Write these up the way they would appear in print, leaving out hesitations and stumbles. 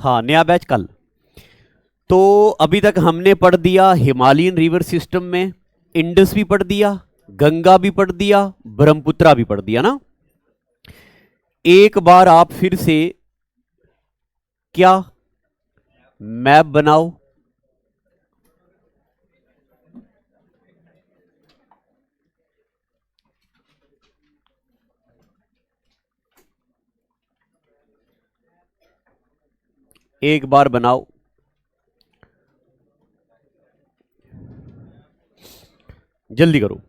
हाँ, नया बैच कल। तो अभी तक हमने पढ़ दिया हिमालयन रिवर सिस्टम में, इंडस भी पढ़ दिया, गंगा भी पढ़ दिया, ब्रह्मपुत्रा भी पढ़ दिया ना। एक बार आप फिर से क्या मैप बनाओ, एक बार बनाओ। जल्दी करो।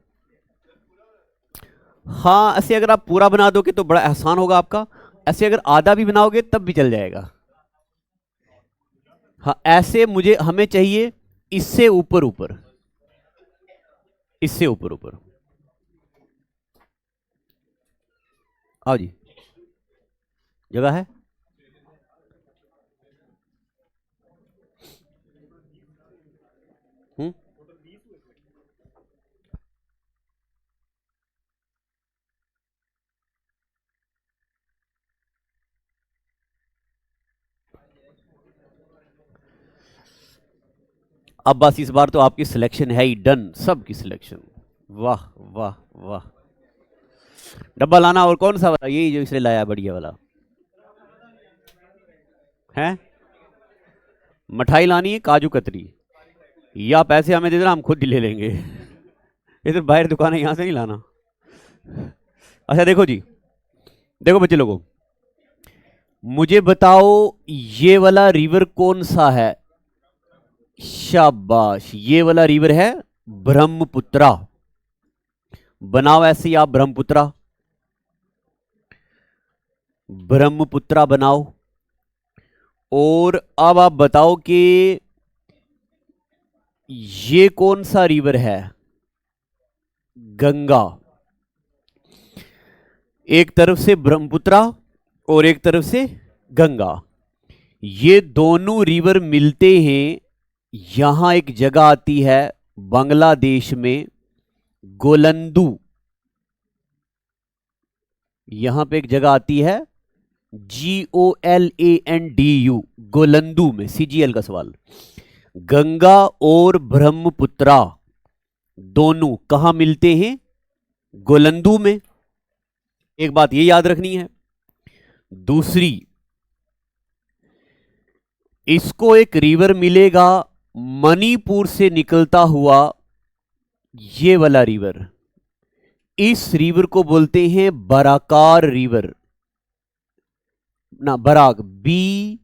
हाँ, ऐसे अगर आप पूरा बना दोगे तो बड़ा आसान होगा आपका, ऐसे अगर आधा भी बनाओगे तब भी चल जाएगा। हाँ, ऐसे हमें चाहिए इससे ऊपर ऊपर, इससे ऊपर ऊपर। आओ जी, जगह है। हम्म, अब बस इस बार तो आपकी सिलेक्शन है ही डन, सबकी सिलेक्शन। वाह वाह वाह। डब्बा लाना, और कौन सा वाला, यही जो इसने लाया बढ़िया वाला है। मिठाई लानी है, काजू कतरी, या पैसे हमें दे देना, हम खुद ही ले लेंगे। इधर बाहर दुकान है, यहां से नहीं लाना। अच्छा देखो जी, देखो बच्चे लोगों, मुझे बताओ ये वाला रिवर कौन सा है। शाबाश, ये वाला रिवर है ब्रह्मपुत्रा। बनाओ ऐसे ही आप ब्रह्मपुत्रा, ब्रह्मपुत्रा बनाओ। और अब आप बताओ कि ये कौन सा रिवर है। गंगा। एक तरफ से ब्रह्मपुत्रा और एक तरफ से गंगा, ये दोनों रिवर मिलते हैं। यहां एक जगह आती है बांग्लादेश में, गोलंदू। यहां पे एक जगह आती है GOLANDU, गोलंदू में, CGL का सवाल। गंगा और ब्रह्मपुत्रा दोनों कहां मिलते हैं, गोलंदू में। एक बात ये याद रखनी है। दूसरी, इसको एक रिवर मिलेगा मणिपुर से निकलता हुआ, ये वाला रिवर। इस रिवर को बोलते हैं बराकार रिवर ना, Barak, BARAK,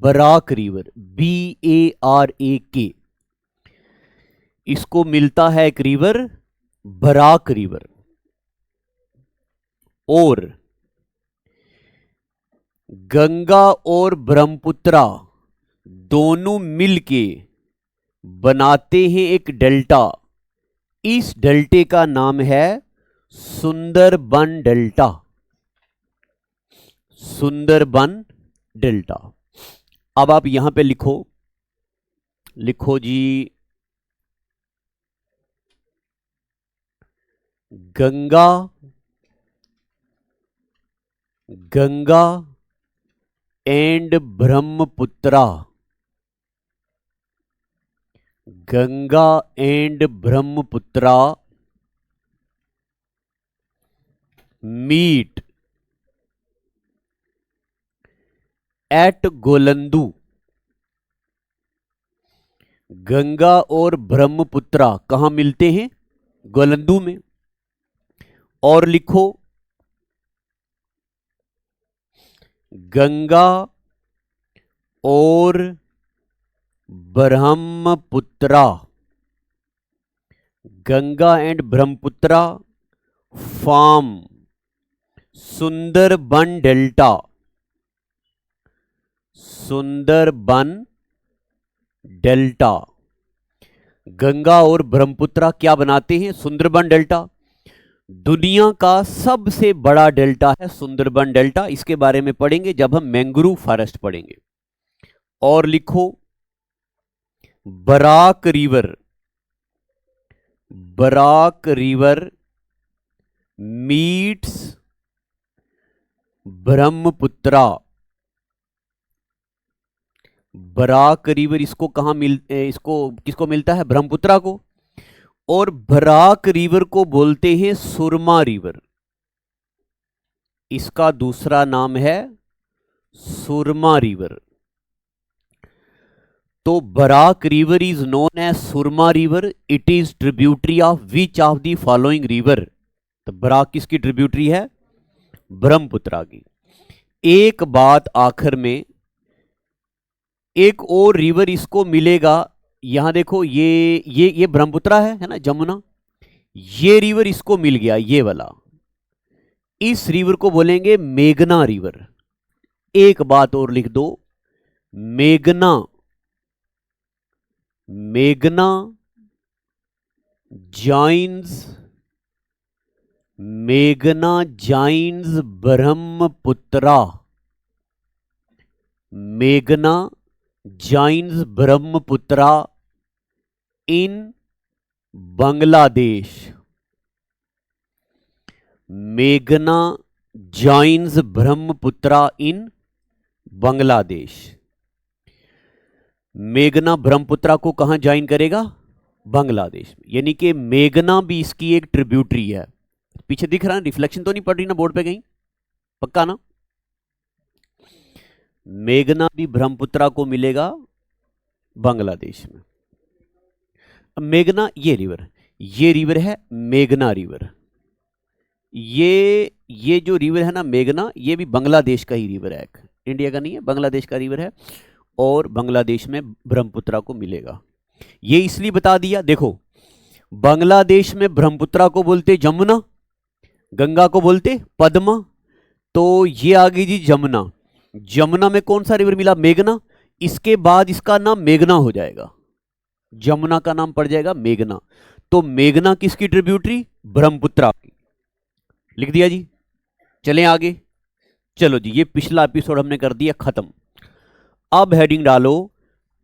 Barak river, BARAK। इसको मिलता है एक रिवर बराक रिवर। और गंगा और ब्रह्मपुत्रा दोनों मिलके बनाते हैं एक डेल्टा। इस डेल्टे का नाम है सुंदरबन डेल्टा, सुंदरबन डेल्टा। अब आप यहां पे लिखो, लिखो जी, Ganga, Ganga and Brahmaputra, Ganga and Brahmaputra meet at Goalundo. Ganga और ब्रह्मपुत्रा कहां मिलते हैं, गोलंदू में। और लिखो, गंगा और Brahmaputra, Ganga and Brahmaputra form Sundarban delta, Sundarban delta. Ganga और ब्रह्मपुत्रा क्या बनाते हैं, सुंदरबन डेल्टा। दुनिया का सबसे बड़ा डेल्टा है सुंदरबन डेल्टा, इसके बारे में पढ़ेंगे जब हम मैंग्रोव फॉरेस्ट पढ़ेंगे। और लिखो, Barak river, Barak river meets Brahmaputra, Barak river इसको इसको किसको मिलता है? ब्रह्मपुत्रा को। और बराक रिवर को बोलते हैं सुरमा रिवर, इसका दूसरा नाम है सुरमा रिवर। तो Barak river is known as Surma river, it is tributary of which of the following river? तो बराक किसकी ट्रिब्यूटरी है? ब्रह्मपुत्रा की। एक बात आखिर में, एक और रिवर इसको मिलेगा, यहां देखो ये ब्रह्मपुत्रा है ना, जमुना, ये रिवर इसको मिल गया, ये वाला, इस रिवर को बोलेंगे मेघना रिवर। एक बात और लिख दो, मेघना, मेघना जॉइंस, मेघना जॉइंस ब्रह्मपुत्रा, मेघना जॉइंस ब्रह्मपुत्रा इन बांग्लादेश, मेघना जॉइंस ब्रह्मपुत्रा इन बांग्लादेश। मेघना ब्रह्मपुत्रा को कहां ज्वाइन करेगा? बांग्लादेश में। यानी कि मेघना भी इसकी एक ट्रिब्यूटरी है। पीछे दिख रहा है, रिफ्लेक्शन तो नहीं पड़ रही ना बोर्ड पे कहीं? पक्का ना? मेघना भी ब्रह्मपुत्रा को मिलेगा बांग्लादेश में। अब मेघना ये रिवर है मेघना रिवर। ये जो रिवर है ना मेघना, ये भी बांग्लादेश का ही रिवर है, इंडिया का नहीं है, बांग्लादेश का रिवर है। और बांग्लादेश में ब्रह्मपुत्रा को मिलेगा। ये इसलिए बता दिया, देखो बांग्लादेश में ब्रह्मपुत्रा को बोलते जमुना, गंगा को बोलते पद्मा, तो ये आ गई जी जमुना। जमुना में कौन सा रिवर मिला? मेघना। इसके बाद इसका नाम मेघना हो जाएगा, जमुना का नाम पड़ जाएगा मेघना। तो मेघना किसकी ट्रिब्यूटरी? ब्रह्मपुत्रा की। लिख दिया जी। चलें आगे। चलो जी, ये पिछला एपिसोड हमने कर दिया खत्म। अब हेडिंग डालो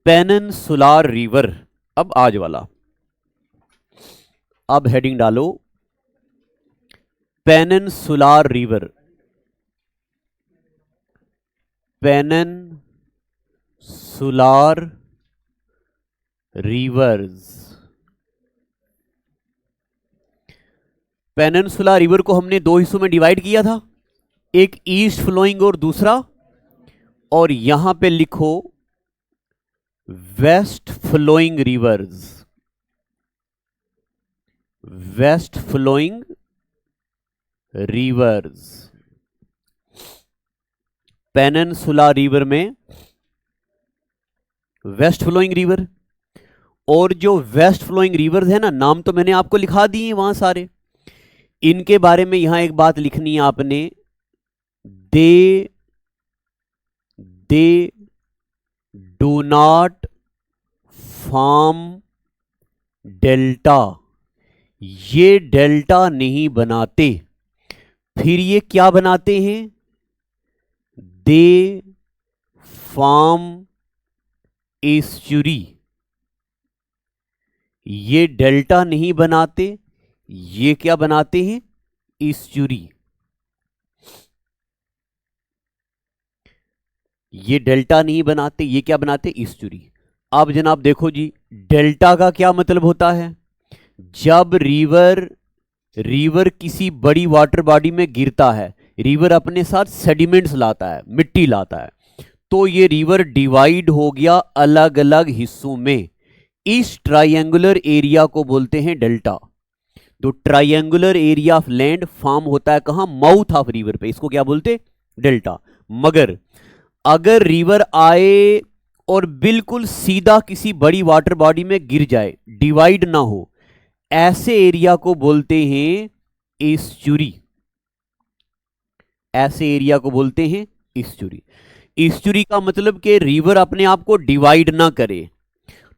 पेनिनसुलर रिवर। अब आज वाला, अब हेडिंग डालो peninsular river, peninsular reverse. Peninsular river को हमने दो हिस्सों में डिवाइड किया था, एक ईस्ट फ्लोइंग और दूसरा, और यहां पे लिखो west flowing rivers, west flowing rivers. Peninsular river में वेस्ट फ्लोइंग रिवर, और जो वेस्ट फ्लोइंग रिवर्स है ना, नाम तो मैंने आपको लिखा दिए वहां सारे। इनके बारे में यहां एक बात लिखनी है आपने, they do not form delta, ये डेल्टा नहीं बनाते। फिर ये क्या बनाते हैं? They form estuary. ये डेल्टा नहीं बनाते, ये क्या बनाते हैं? एस्चुरी। ये डेल्टा नहीं बनाते, ये क्या बनाते? एस्चुरी। अब जनाब देखो जी, डेल्टा का क्या मतलब होता है? जब रिवर किसी बड़ी वाटर बॉडी में गिरता है, रिवर अपने साथ सेडिमेंट्स लाता है, मिट्टी लाता है, तो ये रिवर डिवाइड हो गया अलग अलग हिस्सों में। इस ट्रायंगुलर एरिया को बोलते हैं डेल्टा। तो triangular area of land form होता है कहां? माउथ ऑफ रिवर पे, इसको क्या बोलते? डेल्टा। मगर अगर रिवर आए और बिल्कुल सीधा किसी बड़ी वाटर बॉडी में गिर जाए, डिवाइड ना हो, ऐसे एरिया को बोलते हैं एस्चुरी। ऐसे एरिया को बोलते हैं एस्चुरी। एस्चुरी का मतलब कि रिवर अपने आप को डिवाइड ना करे।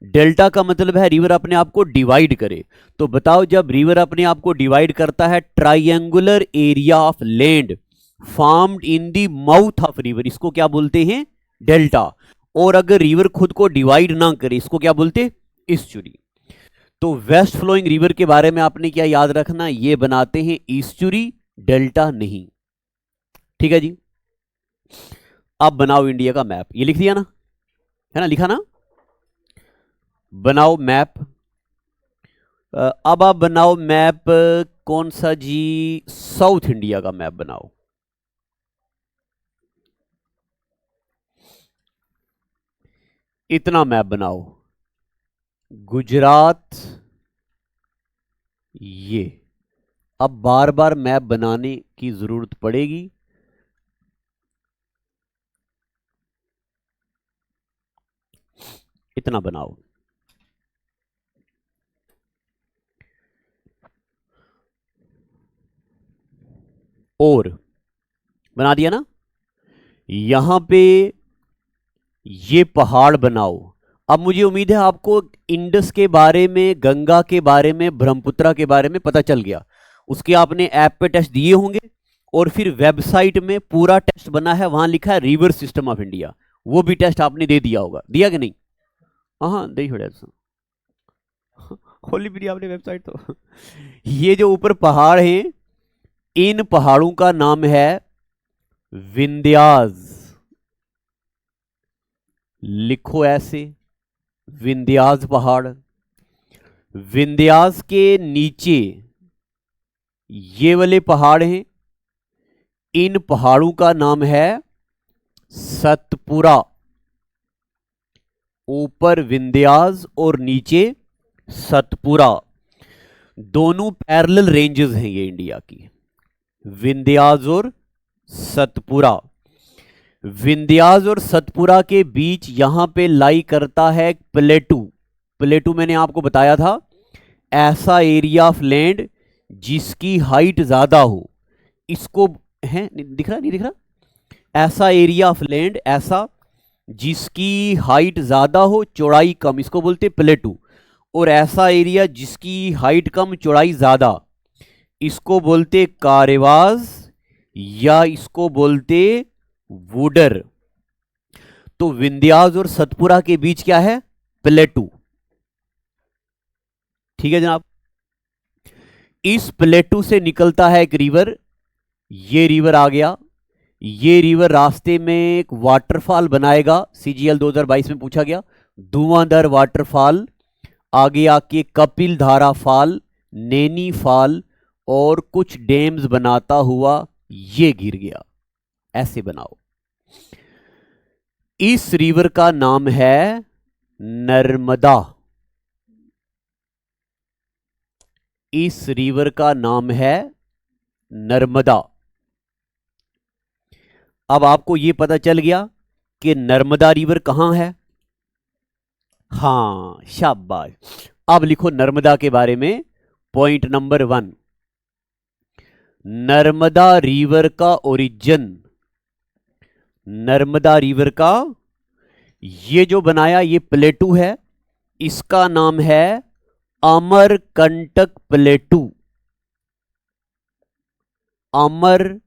डेल्टा का मतलब है रिवर अपने आप को डिवाइड करे। तो बताओ, जब रिवर अपने आप को डिवाइड करता है, triangular area of land formed in the mouth of river, इसको क्या बोलते हैं? डेल्टा। और अगर रिवर खुद को डिवाइड ना करे, इसको क्या बोलते? एस्चुरी। तो वेस्ट फ्लोइंग रिवर के बारे में आपने क्या याद रखना? ये बनाते हैं एस्चुरी, डेल्टा नहीं। ठीक है जी। अब बनाओ इंडिया का मैप, ये लिख दिया ना, है ना, लिखा ना, बनाओ मैप। अब आप बनाओ मैप, कौन सा जी, साउथ इंडिया का मैप बनाओ। इतना मैप बनाओ, गुजरात, ये। अब बार बार मैप बनाने की जरूरत पड़ेगी, इतना बनाओ। और बना दिया ना, यहां पे ये पहाड़ बनाओ। अब मुझे उम्मीद है आपको इंडस के बारे में, गंगा के बारे में, ब्रह्मपुत्रा के बारे में पता चल गया। उसके आपने ऐप पे टेस्ट दिए होंगे, और फिर वेबसाइट में पूरा टेस्ट बना है, वहां लिखा है रिवर सिस्टम ऑफ इंडिया, वो भी टेस्ट आपने दे दिया होगा, दिया कि नहीं? हाँ दे छोड़ा, खोली भी आपने वेबसाइट तो। ये जो ऊपर पहाड़ हैं, इन पहाड़ों का नाम है विंध्यास, लिखो ऐसे, विंध्यास पहाड़। विंध्यास के नीचे ये वाले पहाड़ हैं, इन पहाड़ों का नाम है सतपुरा। ऊपर विंध्यास और नीचे सतपुरा, दोनों पैरेलल रेंजेस हैं ये इंडिया की, विंध्यास और सतपुरा। विंध्यास और सतपुरा के बीच यहां पे लाई करता है प्लेटू। प्लेटू मैंने आपको बताया था, ऐसा एरिया ऑफ लैंड जिसकी हाइट ज्यादा हो, इसको है, दिख रहा नहीं दिख रहा, ऐसा एरिया ऑफ लैंड, ऐसा जिसकी हाइट ज्यादा हो चौड़ाई कम, इसको बोलते प्लेटू। और ऐसा एरिया जिसकी हाइट कम चौड़ाई ज्यादा, इसको बोलते कारेवास, या इसको बोलते वुडर। तो विंध्यास और सतपुरा के बीच क्या है? प्लेटू। ठीक है जनाब। इस प्लेटू से निकलता है एक रिवर, ये रिवर आ गया, ये रिवर रास्ते में एक वाटरफॉल बनाएगा, सीजीएल 2022 में पूछा गया, धुआंधार वाटरफॉल। आगे आके कपिल धारा फॉल, नैनी फॉल, और कुछ डैम्स बनाता हुआ ये गिर गया। ऐसे बनाओ। इस रिवर का नाम है नर्मदा। इस रिवर का नाम है नर्मदा। अब आपको यह पता चल गया कि नर्मदा रिवर कहां है। हां शाबाश। अब लिखो नर्मदा के बारे में, पॉइंट नंबर 1, नर्मदा रिवर का ओरिजिन। नर्मदा रिवर का ये जो बनाया, ये प्लेटू है, इसका नाम है अमरकंटक प्लेटू। अमरकंटक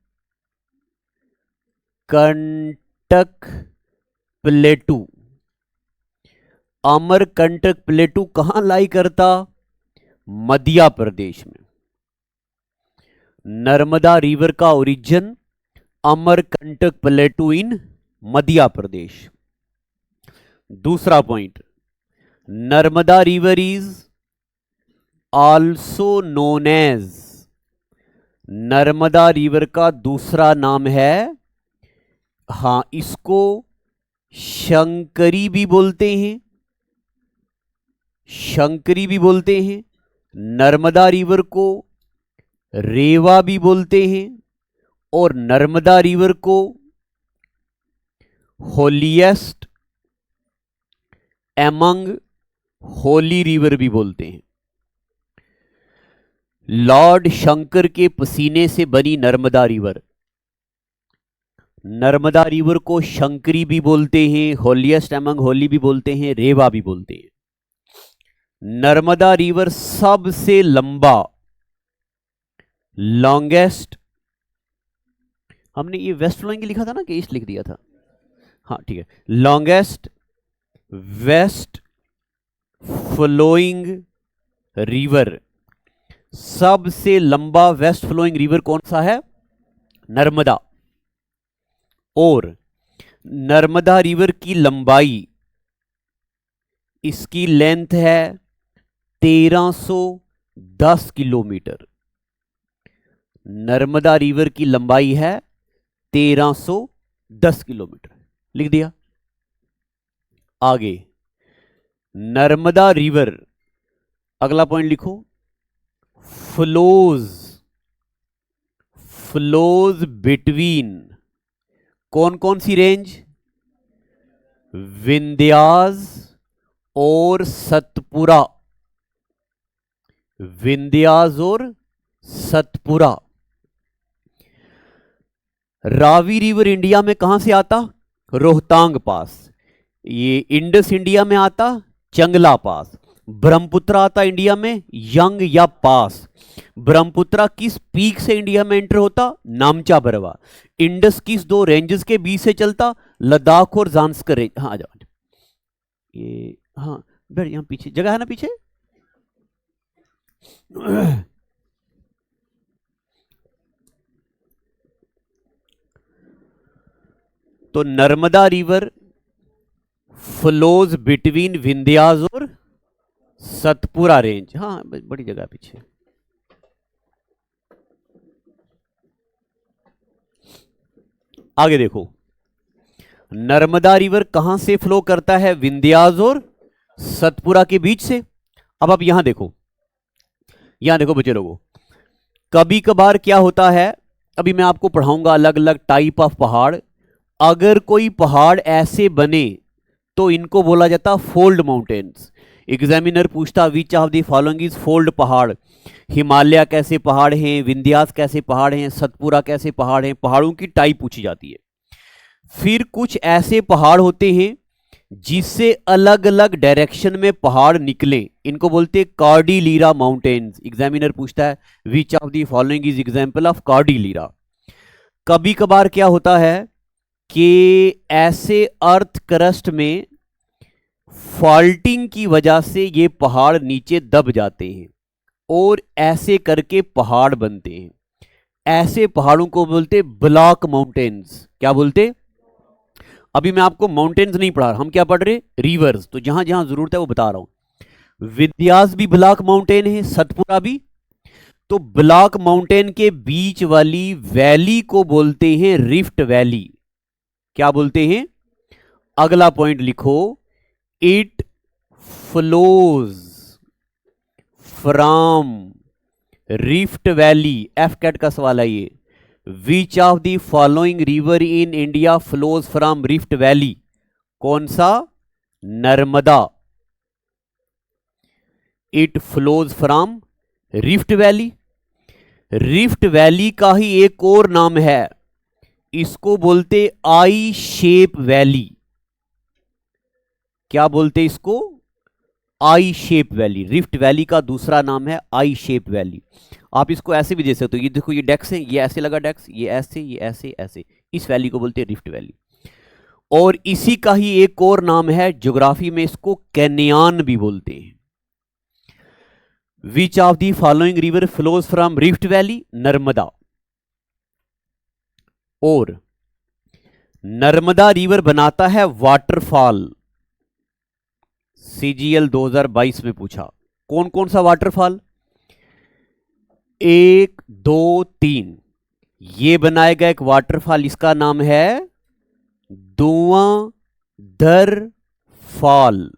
प्लेटू। अमरकंटक प्लेटू कहां लाई करता? मध्य प्रदेश में। नर्मदा रिवर का origin Amarkantak plateau in Madhya Pradesh. दूसरा point, Narmada river is also known as, Narmada river का दूसरा नाम है, हां इसको शंकरी भी बोलते हैं, शंकरी भी बोलते हैं। नर्मदा रिवर को रेवा भी बोलते हैं, और नर्मदा रिवर को होलीएस्ट एमंग होली रिवर भी बोलते हैं। लॉर्ड शंकर के पसीने से बनी नर्मदा रिवर, नर्मदा रिवर को शंकरी भी बोलते हैं, होलीएस्ट एमंग होली भी बोलते हैं, रेवा भी बोलते हैं। नर्मदा रिवर सबसे लंबा, लॉन्गेस्ट, हमने ये वेस्ट फ्लोइंग लिखा था ना कि ईस्ट लिख दिया था, हाँ ठीक है, लॉन्गेस्ट वेस्ट फ्लोइंग रिवर, सबसे लंबा वेस्ट फ्लोइंग रिवर कौन सा है? नर्मदा। और नर्मदा रिवर की लंबाई, इसकी लेंथ है 1310 किलोमीटर। नर्मदा रिवर की लंबाई है 1310 किलोमीटर। लिख दिया। आगे नर्मदा रिवर, अगला पॉइंट लिखो, फ्लोज, फ्लोज बिटवीन कौन कौन सी रेंज? विंध्यास और सतपुरा, विंध्यास और सतपुरा। रावी रिवर इंडिया में कहां से आता? रोहतांग पास। ये इंडस इंडिया में आता चंगला पास। ब्रह्मपुत्र आता इंडिया में यंग या पास। ब्रह्मपुत्र किस पीक से इंडिया में एंटर होता? नामचा बरवा। इंडस किस दो रेंजेस के बीच से चलता? लद्दाख और जांस्कर रेंज। हाँ आ जाओ, ये हाँ बैठ, यहां पीछे जगह है ना पीछे। तो Narmada river flows between Vindhyas और सतपुरा रेंज। हाँ बड़ी जगह पीछे। आगे देखो, नर्मदा रिवर कहां से फ्लो करता है? विंध्यास और सतपुरा के बीच से। अब आप यहां देखो, यहां देखो बच्चे लोगों, कभी कभार क्या होता है, अभी मैं आपको पढ़ाऊंगा अलग अलग टाइप ऑफ पहाड़। अगर कोई पहाड़ ऐसे बने तो इनको बोला जाता फोल्ड माउंटेन्स। एग्जामिनर पूछता विच of the following is fold पहाड़। हिमालय कैसे पहाड़ हैं, विंध्यास कैसे पहाड़ हैं, सतपुरा कैसे पहाड़ हैं, पहाड़ों की टाइप पूछी जाती है। फिर कुछ ऐसे पहाड़ होते हैं जिससे अलग अलग डायरेक्शन में पहाड़ निकले, इनको बोलते हैं कॉर्डिलीरा माउंटेन्स। एग्जामिनर पूछता है which of the following is example of cordillera. कभी कभार क्या होता है कि ऐसे अर्थ क्रस्ट में फॉल्टिंग की वजह से ये पहाड़ नीचे दब जाते हैं और ऐसे करके पहाड़ बनते हैं। ऐसे पहाड़ों को बोलते ब्लॉक माउंटेन्स। क्या बोलते? अभी मैं आपको माउंटेन्स नहीं पढ़ा रहा, हम क्या पढ़ रहे? रिवर्स। तो जहां जहां जरूरत है वो बता रहा हूं। विंध्यास भी ब्लॉक माउंटेन है, सतपुरा भी। तो ब्लॉक माउंटेन के बीच वाली वैली को बोलते हैं रिफ्ट वैली। क्या बोलते हैं? अगला पॉइंट लिखो, it flows from rift valley. F CAT का सवाल है ये। Which of the following river in India flows from rift valley? कौन सा? Narmada. It flows from rift valley. Rift valley का ही एक और नाम है, इसको बोलते आई शेप वैली। क्या बोलते इसको? आई शेप वैली। रिफ्ट वैली का दूसरा नाम है आई शेप वैली। आप इसको ऐसे भी दे सकते हो, ये देखो ये डेक्स है, ये ऐसे लगा डेक्स, ये ऐसे, ये ऐसे ऐसे। इस वैली को बोलते हैं रिफ्ट वैली। और इसी का ही एक और नाम है, ज्योग्राफी में इसको कैनियन भी बोलते हैं। विच of the following river flows from rift valley? Narmada. और नर्मदा रिवर बनाता है वाटरफॉल। सीजीएल 2022 में पूछा कौन कौन सा वाटरफॉल? 1 2 3। ये बनाएगा एक वाटरफॉल, इसका नाम है धुआंधर फॉल।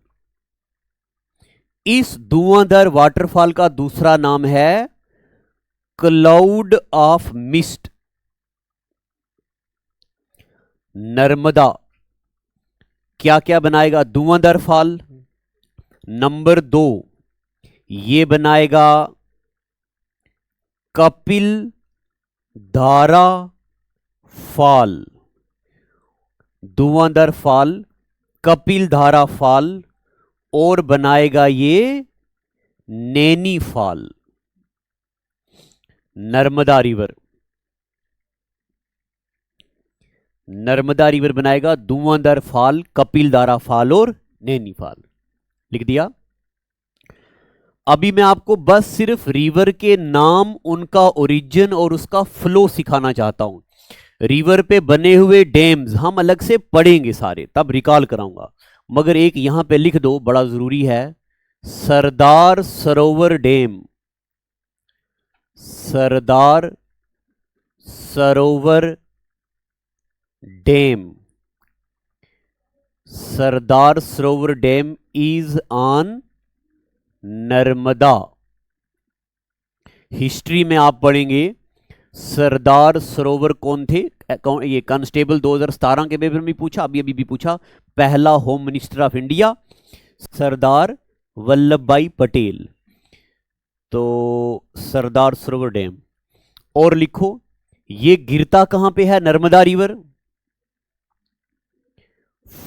इस धुआंधर वाटरफॉल का दूसरा नाम है क्लाउड ऑफ मिस्ट। नर्मदा क्या क्या बनाएगा? धुआंधर फॉल। नंबर 2, ये बनाएगा कपिल धारा फॉल। धुआंधर फॉल, कपिल धारा फॉल, और बनाएगा ये Naini fall. Narmada river, Narmada river बनाएगा धुआंधर फॉल, कपिल धारा फॉल और नैनी फॉल। लिख दिया। अभी मैं आपको बस सिर्फ रिवर के नाम, उनका ओरिजिन और उसका फ्लो सिखाना चाहता हूं। रिवर पे बने हुए डैम्स हम अलग से पढ़ेंगे सारे, तब रिकॉल कराऊंगा, मगर एक यहां पे लिख दो, बड़ा जरूरी है, Sardar Sarovar dam. Sardar Sarovar dam, Sardar Sarovar dam is on Narmada. History में आप पढ़ेंगे सरदार सरोवर कौन थे, ये कांस्टेबल 2017 के पेपर में पूछा, अभी अभी भी पूछा, पहला home minister of India Sardar Vallabh भाई पटेल। तो सरदार सरोवर डैम, और लिखो ये गिरता कहां पे है, नर्मदा रिवर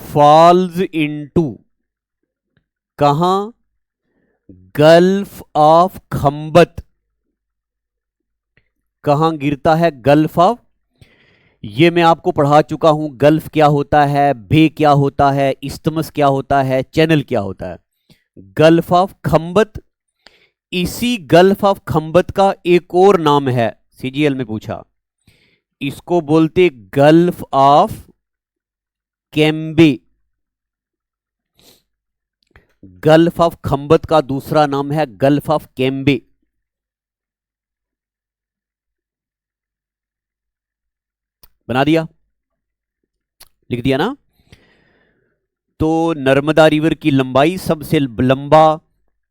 फॉल्स इनटू कहां, गल्फ ऑफ खंबत। कहां गिरता है, गल्फ ऑफ, ये मैं आपको पढ़ा चुका हूं, गल्फ क्या होता है, बे क्या होता है, इस्थमस क्या होता है, चैनल क्या होता है, गल्फ ऑफ खंबत। इसी गल्फ ऑफ खंबत का एक और नाम है, सीजीएल में पूछा, इसको बोलते gulf of Cambay. Gulf of Khambhat का दूसरा नाम है गल्फ ऑफ कैम्बे। बना दिया, लिख दिया ना। तो नर्मदा रिवर की लंबाई, सबसे लंबा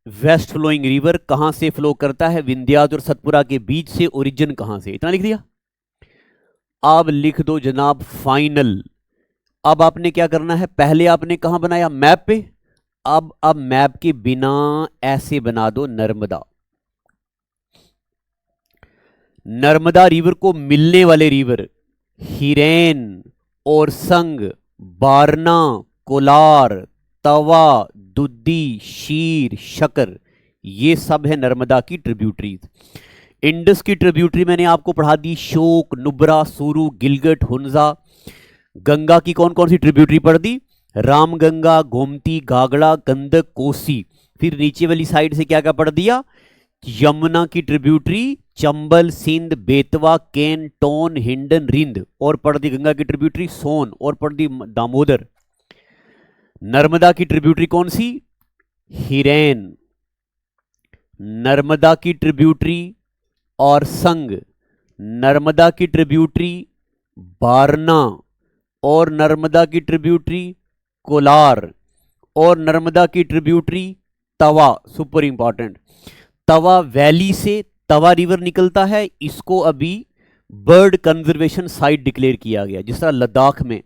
वेस्ट फ्लोइंग रिवर कहां से फ्लो करता है, विंध्याचल और सतपुरा के बीच से, ओरिजिन कहां से, इतना लिख दिया। अब लिख दो जनाब फाइनल। अब आपने क्या करना है, पहले आपने कहां बनाया, मैप पे, अब मैप के बिना ऐसे बना दो नर्मदा। नर्मदा रिवर को मिलने वाले रिवर हिरेन और संग, बारना, कोलार, तवा, दुद्दी, शीर, शकर, ये सब है नर्मदा की ट्रिब्यूटरीज। इंडस की ट्रिब्यूटरी मैंने आपको पढ़ा दी, शोक, नुब्रा, सूरू, गिलगट, हुंजा। गंगा की कौन कौन सी ट्रिब्यूटरी पढ़ दी, रामगंगा, गोमती, घाघरा, गंडक, कोसी। फिर नीचे वाली साइड से क्या क्या पढ़ दिया, यमुना की ट्रिब्यूटरी चंबल, सिंध, बेतवा, केन, टोन, हिंडन, रिंद, और पढ़ दी गंगा की ट्रिब्यूटरी सोन, और पढ़ दी दामोदर। नर्मदा की ट्रिब्यूटरी कौन सी, हिरेन। नर्मदा की ट्रिब्यूटरी और संग, नर्मदा की ट्रिब्यूटरी बारना, और नर्मदा की ट्रिब्यूटरी कोलार, और नर्मदा की ट्रिब्यूटरी तवा। सुपर इंपॉर्टेंट, तवा वैली से तवा रिवर निकलता है, इसको अभी बर्ड कंजर्वेशन साइट डिक्लेयर किया गया, जिस तरह लद्दाख में।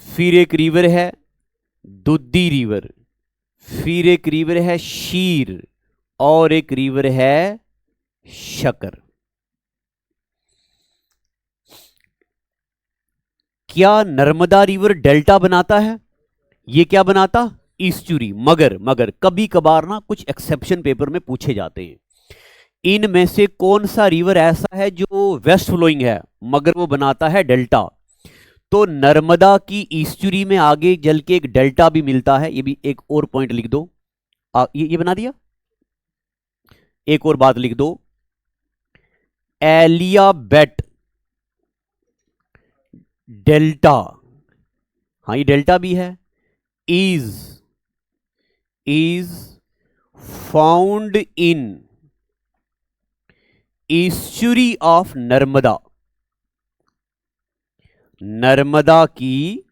फिर एक रिवर है दुद्दी रिवर, फिर एक रिवर है शीर, और एक रिवर है शकर। क्या नर्मदा रिवर डेल्टा बनाता है, ये क्या बनाता, ईस्चुरी। मगर कभी कभार ना कुछ एक्सेप्शन पेपर में पूछे जाते हैं, इनमें से कौन सा रिवर ऐसा है जो वेस्ट फ्लोइंग है मगर वो बनाता है डेल्टा। तो नर्मदा की ईस्चुरी में आगे जल के एक डेल्टा भी मिलता है, ये भी एक और पॉइंट लिख दो। ये बना दिया। एक और बात लिख दो, एलियाबेट डेल्टा, हाँ ये डेल्टा भी है, is found in estuary of Narmada. Narmada की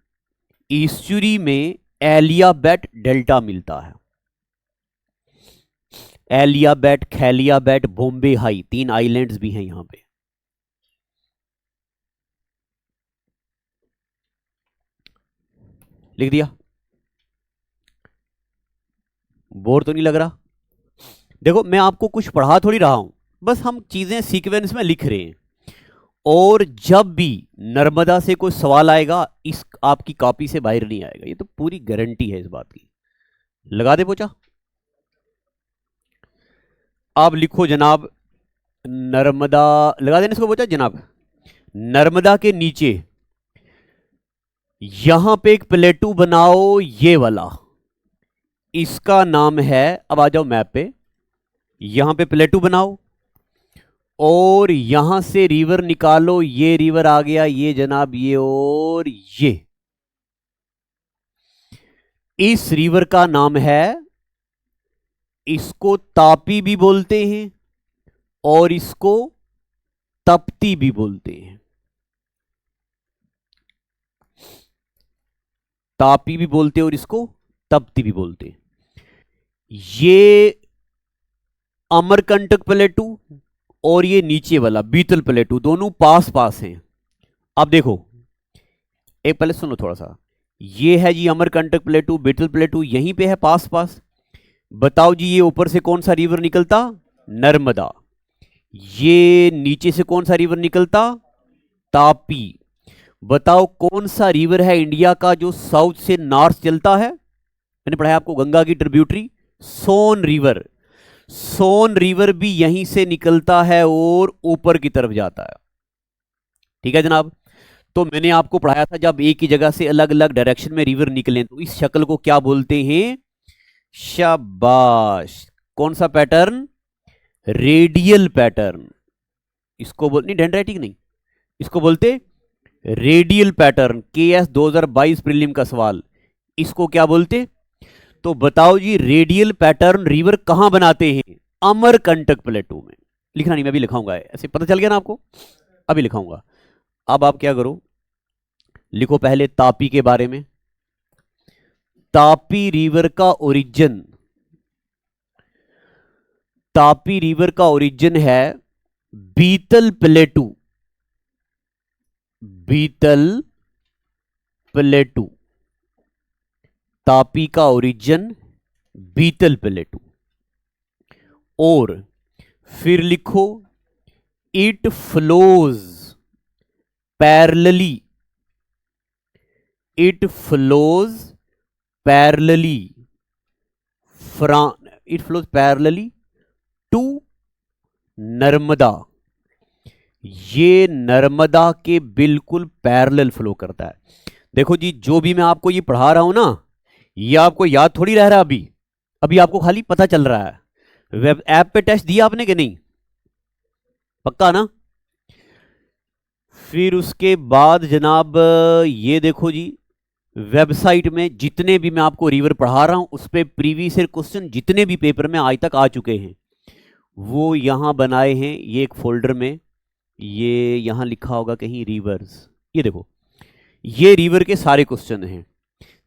ईस्चुरी में एलियाबेट डेल्टा मिलता है। एलियाबेट, खैलियाबेट, बॉम्बे हाई, 3 आइलैंड्स भी हैं यहां पे। लिख दिया, बोर तो नहीं लग रहा। देखो मैं आपको कुछ पढ़ा थोड़ी रहा हूं, बस हम चीजें सीक्वेंस में लिख रहे हैं, और जब भी नर्मदा से कोई सवाल आएगा इस आपकी कॉपी से बाहर नहीं आएगा, ये तो पूरी गारंटी है इस बात की। लगा दे पोचा। आप लिखो जनाब नर्मदा, लगा देने इसको पोचा जनाब। नर्मदा के नीचे यहां पे एक प्लेटू बनाओ, ये वाला, इसका नाम है, अब आ जाओ मैप पे, यहां पे प्लेटू बनाओ, और यहां से रिवर निकालो, ये रिवर आ गया, ये जनाब ये, और ये इस रिवर का नाम है, इसको तापी भी बोलते हैं और इसको तप्ती भी बोलते हैं। तापी भी बोलते हैं और इसको तप्ती भी बोलते हैं। ये अमरकंटक प्लेटू और ये नीचे वाला बीतल प्लेटू दोनों पास पास हैं। अब देखो, एक पहले सुनो थोड़ा सा, ये है जी अमरकंटक प्लेटू, बीतल प्लेटू यहीं पे है पास पास। बताओ जी ये ऊपर से कौन सा रिवर निकलता? नर्मदा। ये नीचे से कौन सा रिवर निकलता? तापी। बताओ कौन सा रिवर है इंडिया का जो साउथ से नॉर्थ चलता है? मैंने पढ़ा है आपको गंगा की ट्रिब्यूटरी, सोन रिवर। सोन रिवर भी यहीं से निकलता है और ऊपर की तरफ जाता है। ठीक है जनाब। तो मैंने आपको पढ़ाया था जब एक ही जगह से अलग अलग डायरेक्शन में रिवर निकले तो इस शक्ल को क्या बोलते हैं? शाबाश। कौन सा पैटर्न? Radial pattern. इसको बोल नहीं, डेंड्राइटिक नहीं, इसको बोलते रेडियल पैटर्न। केएस 2022 प्रीलिम का सवाल, इसको क्या बोलते? तो बताओ जी रेडियल पैटर्न रिवर कहां बनाते हैं? अमरकंटक प्लेटू में। लिखना नहीं, मैं भी लिखाऊंगा, ऐसे पता चल गया ना आपको, अभी लिखाऊंगा। अब आप क्या करो, लिखो पहले तापी के बारे में। तापी रिवर का ओरिजिन, तापी रिवर का ओरिजिन है बीतल प्लेटू। बीतल प्लेटू, तापी का ओरिजिन बीतल प्लेटू। और फिर लिखो it flows parallelly, it flows parallelly from, it flows parallelly to Narmada. ये नर्मदा के बिल्कुल पैरेलल फ्लो करता है। देखो जी जो भी मैं आपको ये पढ़ा रहा हूं ना, ये आपको याद थोड़ी रह रहा है अभी, अभी आपको खाली पता चल रहा है। वेब ऐप पे टेस्ट दिया आपने कि नहीं? पक्का ना? फिर उसके बाद जनाब ये देखो जी, वेबसाइट में जितने भी मैं आपको रिवर पढ़ा रहा हूं उस पर प्रीवियस ईयर क्वेश्चन जितने भी पेपर में आज तक आ चुके हैं वो यहां बनाए हैं। ये एक फोल्डर में, ये यहां लिखा होगा कहीं रिवर्स, ये देखो ये रिवर के सारे क्वेश्चन हैं।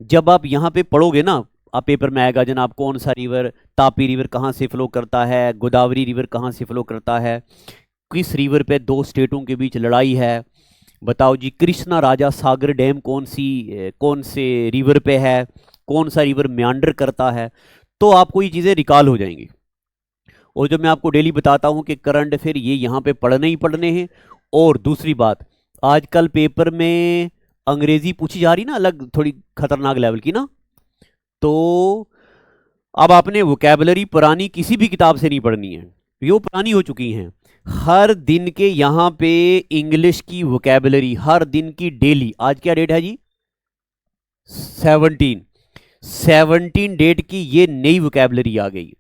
जब आप यहां पे पढ़ोगे ना, आप पेपर में आएगा जनाब कौन सा रिवर, तापी रिवर कहां से फ्लो करता है, गोदावरी रिवर कहां से फ्लो करता है, किस रिवर पे दो स्टेटों के बीच लड़ाई है, बताओ जी कृष्णा राजा सागर डैम कौन से रिवर पे है, कौन सा रिवर म्यांडर करता है, तो आपको ये चीज़ें रिकॉल हो जाएंगी। और जब मैं आपको डेली बताता हूं कि करंट अफेयर ये यहाँ पे पढ़ने ही पढ़ने हैं। और दूसरी बात, आजकल पेपर में अंग्रेजी पूछी जा रही ना अलग, थोड़ी खतरनाक लेवल की ना, तो अब आपने वोकैबुलरी पुरानी किसी भी किताब से नहीं पढ़नी है, ये पुरानी हो चुकी हैं। हर दिन के यहाँ पे इंग्लिश की वोकैबुलरी, हर दिन की डेली, आज क्या डेट है जी? 17 डेट की ये नई वोकैबुलरी आ गई।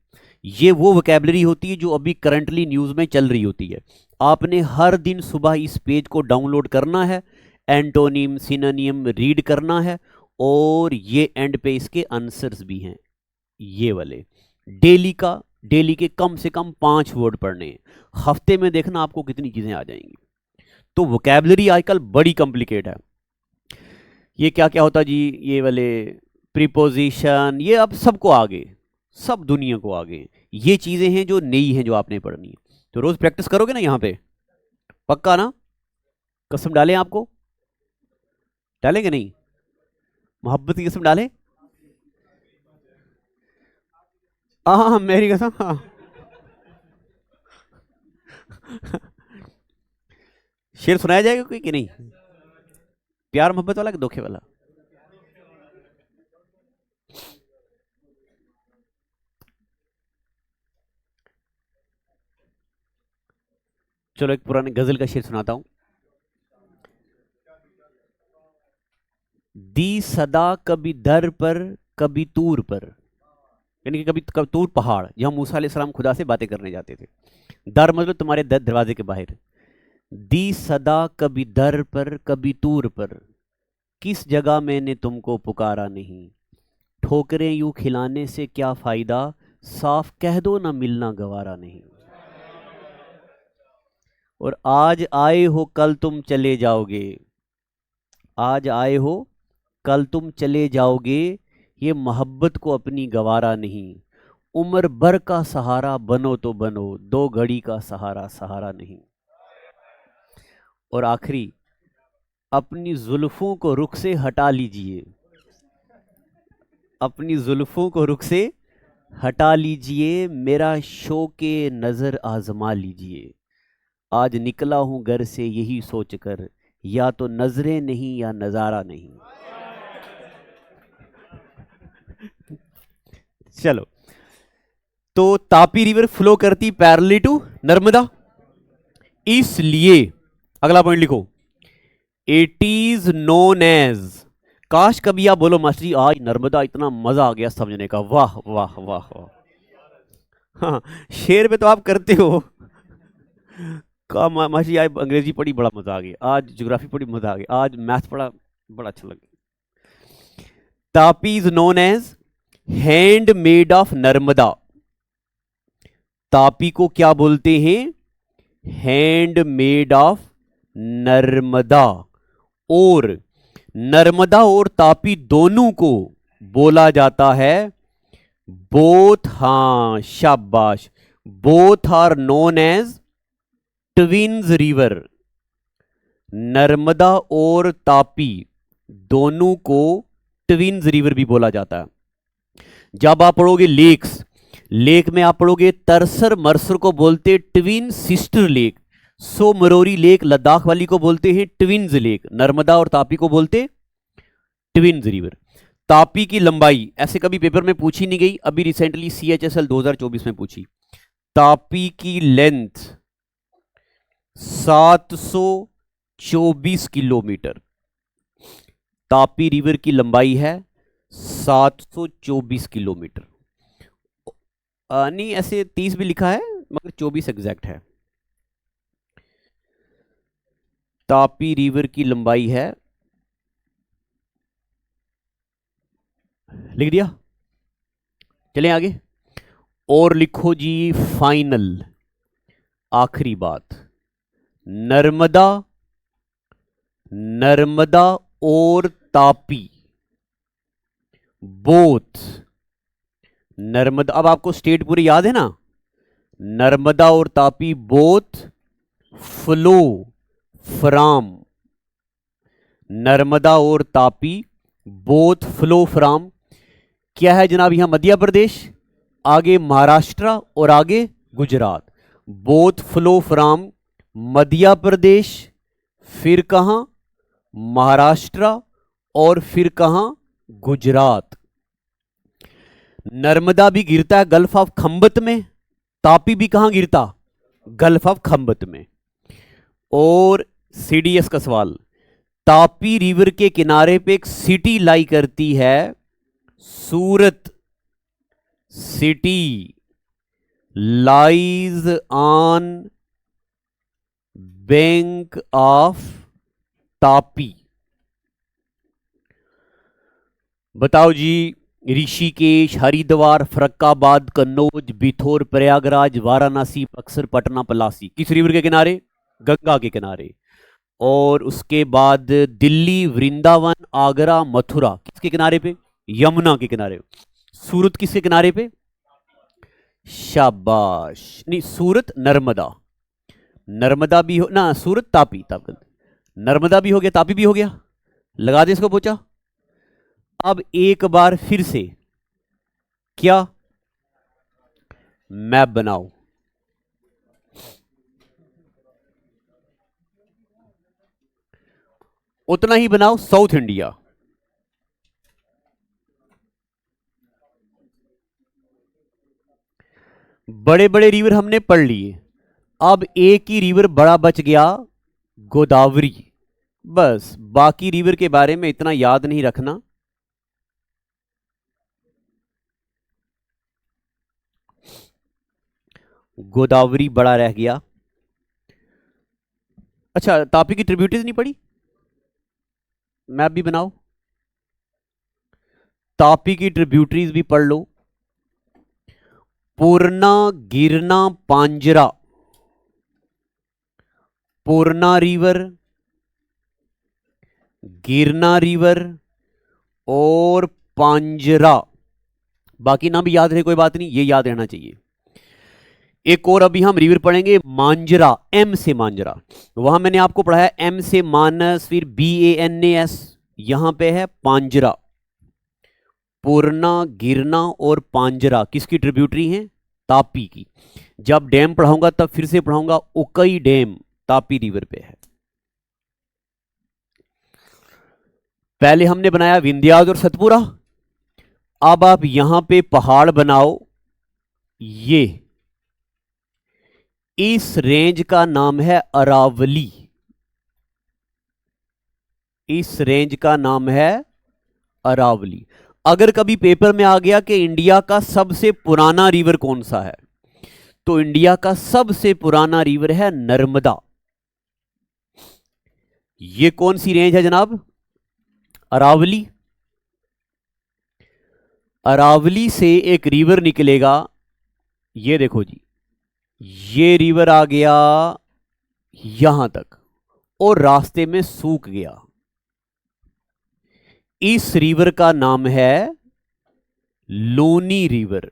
ये वो वोकैबुलरी होती है जो अभी करंटली न्यूज़ में चल रही होती है। आपने हर दिन सुबह इस पेज को डाउनलोड करना है, एंटोनिम सिनोनिम रीड करना है, और ये एंड पे इसके आंसर्स भी हैं ये वाले। डेली के कम से कम 5 वर्ड पढ़ने हैं। हफ्ते में देखना आपको कितनी चीजें आ जाएंगी। तो वोकैबुलरी आजकल बड़ी कॉम्प्लिकेट है। ये क्या क्या होता जी, ये वाले प्रीपोजिशन, ये अब सबको आगे, सब दुनिया को आगे, ये चीजें हैं जो नई हैं जो आपने पढ़नी है। तो रोज प्रैक्टिस करोगे ना यहाँ पे, पक्का ना? कसम डालें आपको, डालेंगे नहीं? मोहब्बत की कसम डालें? हाँ मेरी कसम, हाँ। शेर सुनाया जाएगा कोई कि नहीं? प्यार मोहब्बत वाला कि धोखे वाला? चलो एक पुराने गजल का शेर सुनाता हूं। दी सदा कभी दर पर कभी तूर पर, यानी कि कभी तूर पहाड़, जहां मूसा अलैहिस्सलाम खुदा से बातें करने जाते थे। दर मतलब तुम्हारे दरवाजे के बाहर। दी सदा कभी दर पर कभी तूर पर, किस जगह मैंने तुमको पुकारा नहीं। ठोकरें यूं खिलाने से क्या फायदा, साफ कह दो ना मिलना गवारा नहीं। और आज आए हो कल तुम चले जाओगे, आज आए हो कल तुम चले जाओगे, ये मोहब्बत को अपनी गवारा नहीं। उम्र भर का सहारा बनो तो बनो, दो घड़ी का सहारा सहारा नहीं। और आखिरी, अपनी जुल्फों को रुख से हटा लीजिए, अपनी जुल्फों को रुख से हटा लीजिए, मेरा शौके नजर आजमा लीजिए। आज निकला हूं घर से यही सोचकर, या तो नजरें नहीं या नजारा नहीं। चलो, तो तापी रिवर फ्लो करती पैरेलली टू नर्मदा, इसलिए अगला पॉइंट लिखो, इट इज नोन एज। काश कभी आप बोलो मास्टर जी आज नर्मदा इतना मजा आ गया समझने का, वाह वाह वाह वाह। हाँ, शेर पे तो आप करते हो का मास्टर जी आज अंग्रेजी पढ़ी बड़ा मजा आ गया, आज ज्योग्राफी पढ़ी मजा आ गया, आज मैथ पढ़ा बड़ा अच्छा लगा। Tapi is known as handmaid of Narmada. Tapi को क्या बोलते हैं, हैंड मेड ऑफ नर्मदा। और नर्मदा और तापी दोनों को बोला जाता है बोथ, हां शाबाश, both are known as twins river. Narmada और तापी दोनों को ट्विन्स रिवर भी बोला जाता है। जब आप पढ़ोगे लेक्स, लेक में आप पढ़ोगे तरसर मरसर को बोलते ट्विन सिस्टर लेक, सो मरोरी लेक लद्दाख वाली को बोलते हैं ट्विन्स लेक, नर्मदा और तापी को बोलते ट्विन्स रिवर। तापी की लंबाई ऐसे कभी पेपर में पूछी नहीं गई, अभी रिसेंटली CHSL 2024 में पूछी। तापी की लेंथ 724 किलोमीटर, तापी रिवर की लंबाई है 724 किलोमीटर। नहीं ऐसे 30 भी लिखा है मगर 24 एग्जैक्ट है। तापी रिवर की लंबाई है, लिख दिया, चलें आगे। और लिखो जी फाइनल, आखिरी बात, नर्मदा, नर्मदा और तापी बोथ, नर्मदा, अब आपको स्टेट पूरी याद है ना, नर्मदा और Tapi both flow from, Narmada और तापी बोथ फ्लो फ्रॉम, क्या है जनाब यहां मध्य प्रदेश, आगे महाराष्ट्र और आगे Gujarat. Both flow from Madhya Pradesh, फिर कहां महाराष्ट्र और फिर कहां गुजरात। नर्मदा भी गिरता है गल्फ ऑफ खंबत में, तापी भी कहां गिरता, गल्फ ऑफ खंबत में। और CDS का सवाल, तापी रिवर के किनारे पे एक सिटी लाई करती है Surat, city lies on bank of Tapi. बताओ जी, ऋषिकेश, हरिद्वार, फरक्काबाद, कन्नौज, बिथोर, प्रयागराज, वाराणसी, बक्सर, पटना, पलासी किस रिवर के किनारे, गंगा के किनारे। और उसके बाद दिल्ली, वृंदावन, आगरा, मथुरा किसके किनारे पे, यमुना के किनारे। सूरत किसके किनारे पे, शाबाश, नहीं सूरत नर्मदा, नर्मदा भी हो ना, सूरत तापी, तापी नर्मदा भी हो गया, तापी भी हो गया, लगा दे इसको पोचा। अब एक बार फिर से क्या मैप बनाओ, उतना ही बनाओ साउथ इंडिया। बड़े बड़े रिवर हमने पढ़ लिए, अब एक ही रिवर बड़ा बच गया, गोदावरी। बस बाकी रिवर के बारे में इतना याद नहीं रखना। गोदावरी बड़ा रह गया। अच्छा, तापी की ट्रिब्यूटरीज नहीं पढ़ी? मैप भी बनाओ, तापी की ट्रिब्यूटरीज भी पढ़ लो। पूर्णा, गिरना, पांजरा, पूर्णा रिवर, गिरना रिवर और पांजरा। बाकी नाम भी याद रहे कोई बात नहीं, ये याद रहना चाहिए। एक और अभी हम रिवर पढ़ेंगे, मांजरा, एम से मांजरा। वहां मैंने आपको पढ़ाया एम से मानस, फिर BANAS, यहां पे है पांजरा। पूर्णा, गिरना और पांजरा किसकी ट्रिब्यूटरी है? तापी की। जब डैम पढ़ाऊंगा तब फिर से पढ़ाऊंगा, उकई डैम तापी रिवर पे है। पहले हमने बनाया विंध्याचल और सतपुरा, अब आप यहां पे पहाड़ बनाओ। ये इस रेंज का नाम है अरावली, इस रेंज का नाम है अरावली। अगर कभी पेपर में आ गया कि इंडिया का सबसे पुराना रिवर कौन सा है, तो इंडिया का सबसे पुराना रिवर है नर्मदा। ये कौन सी रेंज है जनाब? अरावली। अरावली से एक रिवर निकलेगा, ये देखो जी, ये रिवर आ गया यहां तक और रास्ते में सूख गया। इस रिवर का नाम है लोनी रिवर,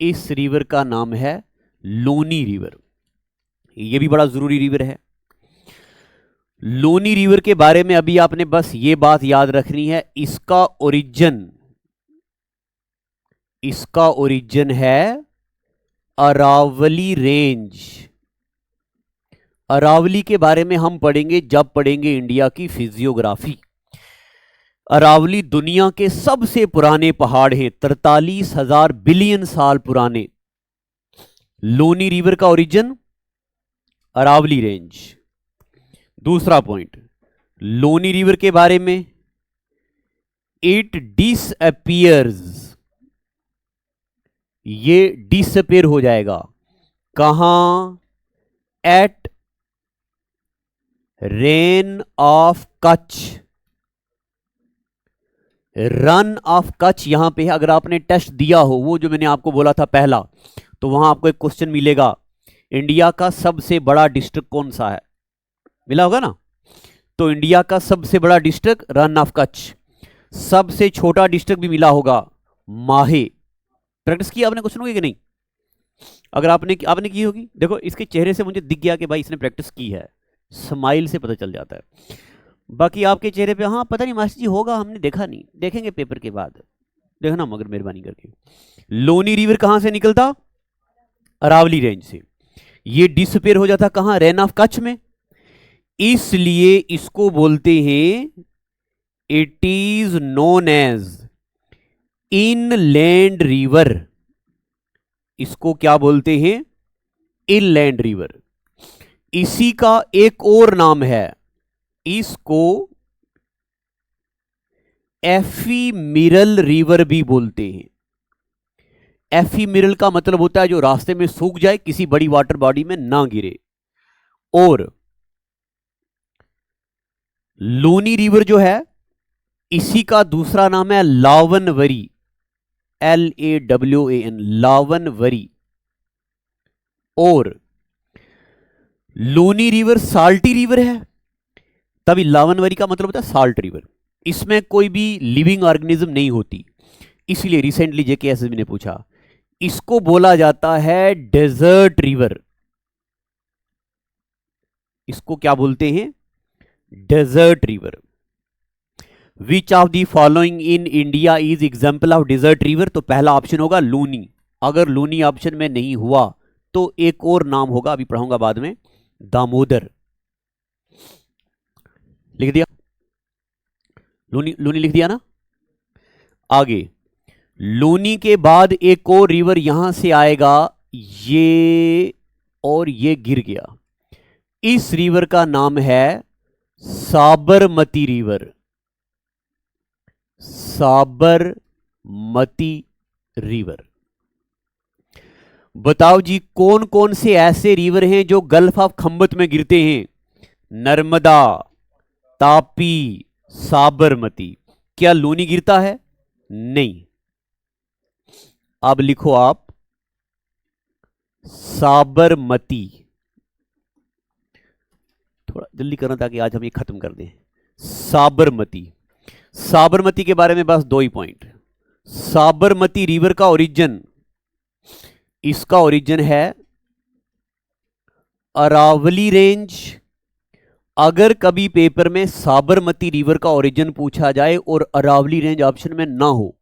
इस रिवर का नाम है लोनी रिवर। यह भी बड़ा जरूरी रिवर है। लोनी रिवर के बारे में अभी आपने बस ये बात याद रखनी है, इसका ओरिजिन है अरावली रेंज। अरावली के बारे में हम पढ़ेंगे जब पढ़ेंगे इंडिया की फिजियोग्राफी। अरावली दुनिया के सबसे पुराने पहाड़ हैं, 43,000 बिलियन साल पुराने। लोनी रिवर का ओरिजिन अरावली रेंज। दूसरा पॉइंट, लोनी रिवर के बारे में, इट डिसअपियर्स, ये डिसअपियर हो जाएगा कहां? At Rann of Kutch, Rann of Kutch यहां पे है। अगर आपने टेस्ट दिया हो, वो जो मैंने आपको बोला था पहला, तो वहां आपको एक क्वेश्चन मिलेगा, इंडिया का सबसे बड़ा डिस्ट्रिक्ट कौन सा है? मिला होगा ना। तो इंडिया का सबसे बड़ा डिस्ट्रिक्ट रन ऑफ कच्छ, सबसे छोटा डिस्ट्रिक्ट भी मिला होगा माहे। प्रैक्टिस किया आपने क्वेश्चन होगी कि नहीं? अगर आपने की होगी, देखो इसके चेहरे से मुझे दिख गया कि भाई इसने प्रैक्टिस की है, स्माइल से पता चल जाता है। बाकी आपके चेहरे पे हाँ पता नहीं मास्टर जी होगा, हमने देखा नहीं, देखेंगे पेपर के बाद, देखना मगर मेहरबानी करके। लोनी रिवर कहां से निकलता? अरावली रेंज से। ये डिसअपियर हो जाता कहां? रेन ऑफ कच्छ में। इसलिए इसको बोलते हैं, it is known as inland river. इसको क्या बोलते हैं? Inland river. इसी का एक और नाम है, इसको एफीमिरल रिवर भी बोलते हैं। एफीमिरल का मतलब होता है जो रास्ते में सूख जाए, किसी बड़ी वाटर बॉडी में ना गिरे। और लोनी रिवर जो है, इसी का दूसरा नाम है लावनवरी, LAWAN, लावनवरी। और लोनी रिवर साल्टी रिवर है, तभी लावनवरी का मतलब होता है साल्ट रिवर। इसमें कोई भी लिविंग ऑर्गेनिज्म नहीं होती, इसलिए रिसेंटली JKSSB ने पूछा, इसको बोला जाता है डेजर्ट रिवर। इसको क्या बोलते हैं? Desert river. Which of the following in India is example of desert river? तो पहला ऑप्शन होगा लूनी। अगर लूनी ऑप्शन में नहीं हुआ तो एक और नाम होगा, अभी पढ़ाऊंगा बाद में, दामोदर। लिख दिया? लूनी, लूनी लिख दिया ना। आगे लूनी के बाद एक और रिवर यहां से आएगा, ये, और ये गिर गया। इस रिवर का नाम है साबरमती रिवर, साबरमती रिवर। बताओ जी, कौन कौन से ऐसे रिवर हैं जो गल्फ ऑफ खंबत में गिरते हैं? नर्मदा, तापी, साबरमती। क्या लूनी गिरता है? नहीं। अब लिखो आप साबरमती। थोड़ा जल्दी करना ताकि आज हम ये खत्म कर दें। साबरमती। साबरमती के बारे में बस 2 ही पॉइंट। साबरमती रिवर का ओरिजिन, इसका ओरिजिन है अरावली रेंज। अगर कभी पेपर में साबरमती रिवर का ओरिजिन पूछा जाए और अरावली रेंज ऑप्शन में ना हो,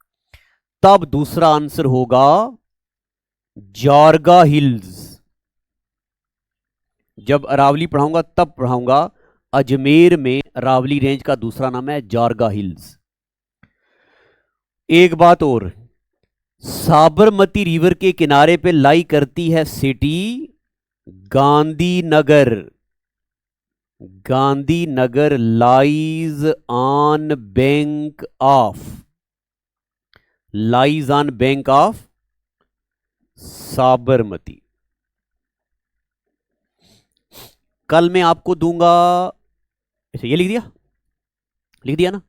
तब दूसरा आंसर होगा जॉर्गा हिल्स। जब अरावली पढ़ाऊंगा तब पढ़ाऊंगा, अजमेर में अरावली रेंज का दूसरा नाम है जॉर्गा हिल्स। एक बात और, साबरमती रिवर के किनारे पे लाई करती है city Gandhinagar. Gandhinagar lies on bank of, lies on bank of Sabarmati. कल मैं आपको दूंगा, ऐसे ये लिख दिया, लिख दिया ना,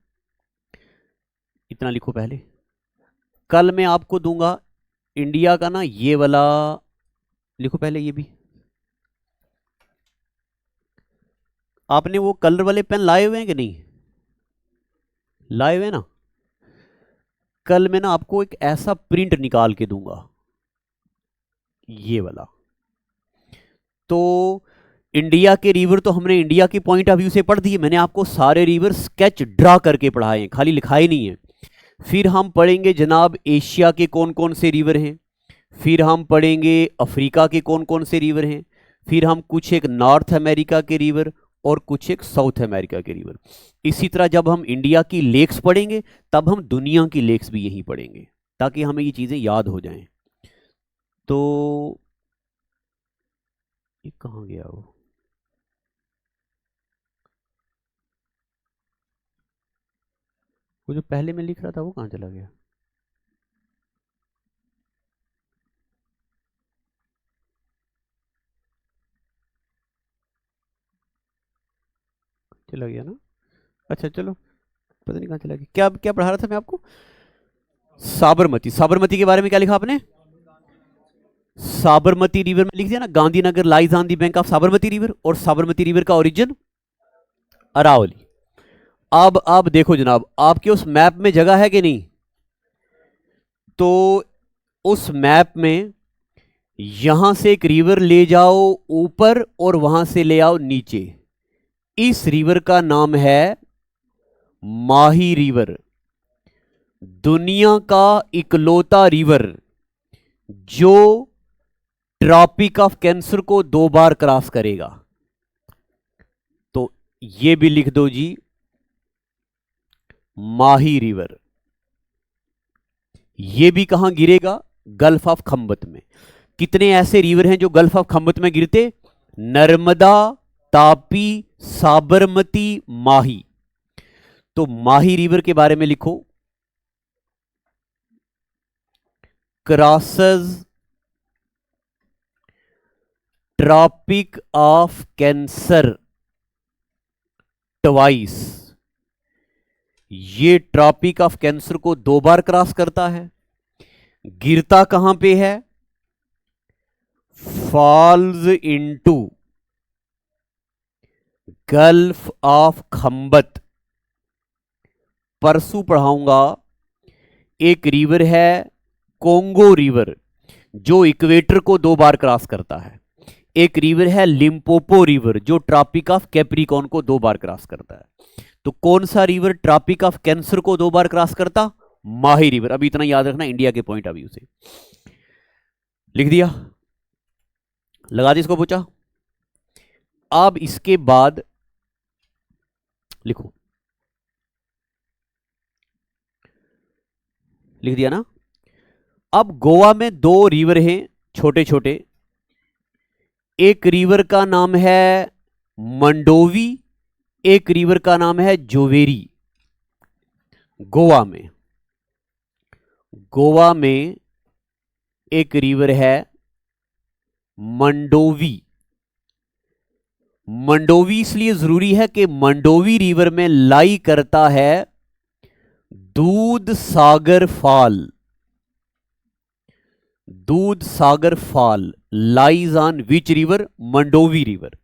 इतना लिखो पहले। कल मैं आपको दूंगा इंडिया का ना ये वाला, लिखो पहले ये भी। आपने वो कलर वाले पेन लाए हुए हैं कि नहीं? लाए हुए हैं ना? कल मैं ना आपको एक ऐसा प्रिंट निकाल के दूंगा, ये वाला। तो इंडिया के रिवर तो हमने इंडिया के पॉइंट ऑफ व्यू से पढ़ दिए। मैंने आपको सारे रिवर स्केच ड्रा करके पढ़ाए हैं, खाली लिखाए नहीं है। फिर हम पढ़ेंगे जनाब एशिया के कौन कौन से रिवर हैं, फिर हम पढ़ेंगे अफ्रीका के कौन कौन से रिवर हैं, फिर हम कुछ एक नॉर्थ अमेरिका के रिवर और कुछ एक साउथ अमेरिका के रिवर। इसी तरह जब हम इंडिया की लेक्स पढ़ेंगे तब हम दुनिया की लेक्स भी यहीं पढ़ेंगे, ताकि हमें ये चीज़ें याद हो जाएं। तो ये कहाँ गया वो जो पहले मैं लिख रहा था वो कहाँ चला गया? चला गया ना? अच्छा चलो, पता नहीं कहाँ चला गया। क्या क्या पढ़ा रहा था मैं आपको? साबरमती। साबरमती के बारे में क्या लिखा आपने? साबरमती रिवर में लिख दिया ना, Gandhinagar lies on the bank of Sabarmati river, और साबरमती रिवर का ओरिजिन अरावली। अब देखो जनाब, आपके उस मैप में जगह है कि नहीं? तो उस मैप में यहां से एक रिवर ले जाओ ऊपर और वहां से ले आओ नीचे। इस रिवर का नाम है माही रिवर। दुनिया का इकलौता रिवर जो ट्रॉपिक ऑफ कैंसर को 2 बार क्रॉस करेगा। तो ये भी लिख दो जी, माही रिवर। ये भी कहां गिरेगा? गल्फ ऑफ खंबत में। कितने ऐसे रिवर हैं जो गल्फ ऑफ खंबत में गिरते? नर्मदा, तापी, साबरमती, माही। तो माही रिवर के बारे में लिखो, crosses tropic of cancer twice. ये ट्रॉपिक ऑफ कैंसर को 2 बार क्रॉस करता है। गिरता कहां पे है? Falls into gulf of Khambhat. परसों पढ़ाऊंगा, एक रिवर है कोंगो रिवर जो इक्वेटर को 2 बार क्रॉस करता है। एक रिवर है लिम्पोपो रिवर जो ट्रॉपिक ऑफ कैप्रिकॉर्न को 2 बार क्रॉस करता है। तो कौन सा रिवर ट्रॉपिक ऑफ कैंसर को 2 बार क्रॉस करता? माही रिवर। अभी इतना याद रखना इंडिया के पॉइंट ऑफ व्यू से। लिख दिया, लगा दी इसको पूछा। अब इसके बाद लिखो, लिख दिया ना? अब गोवा में 2 रिवर हैं छोटे छोटे। एक रिवर का नाम है मंडोवी, एक रिवर का नाम है जोवेरी। गोवा में, गोवा में एक रिवर है मंडोवी। मंडोवी इसलिए जरूरी है कि मंडोवी रिवर में लाई करता है दूध सागर fall. Dudhsagar fall lies on which river? Mandovi river.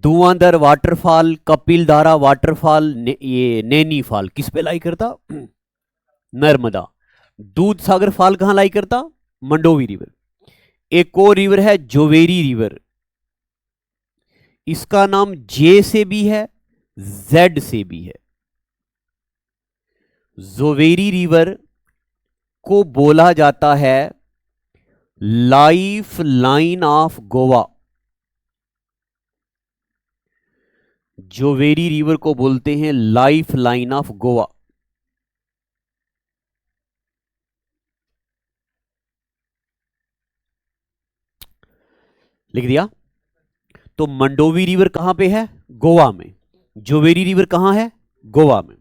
Dhuandhar waterfall, Kapildhara waterfall, ये नैनी फॉल किस पे लाई करता? नर्मदा। दूध सागर फॉल कहां लाई करता? मंडोवी रिवर। एक और रिवर है जोवेरी रिवर। इसका नाम जे से भी है, जेड से भी है। जोवेरी रिवर को बोला जाता है life line of Goa. Zuari river को बोलते हैं लाइफ लाइन ऑफ गोवा। लिख दिया। तो मंडोवी रिवर कहां पे है? गोवा में। जोवेरी रिवर कहां है? गोवा में।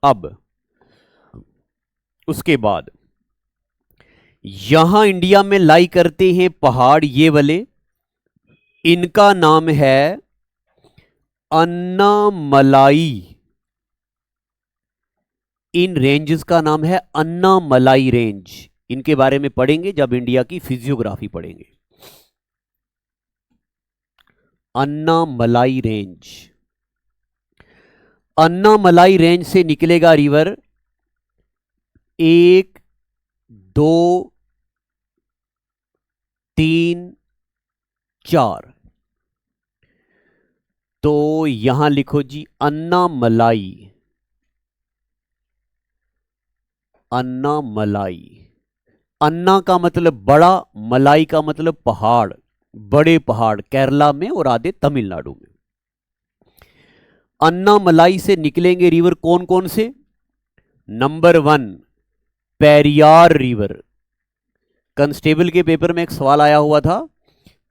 अब उसके बाद यहां इंडिया में लाई करते हैं पहाड़ ये वाले। इनका नाम है अन्नामलाई। इन रेंजेस का नाम है अन्नामलाई रेंज। इनके बारे में पढ़ेंगे जब इंडिया की फिजियोग्राफी पढ़ेंगे। अन्नामलाई रेंज। अन्नामलाई रेंज से निकलेगा रिवर 1 2 3 4। तो यहां लिखो जी अन्नामलाई। अन्नामलाई। अन्ना का मतलब बड़ा, मलाई का मतलब पहाड़, बड़े पहाड़ केरला में और आधे तमिलनाडु में। अन्नामलाई से निकलेंगे रिवर कौन कौन से? Number 1 Periyar river. कांस्टेबल के पेपर में एक सवाल आया हुआ था,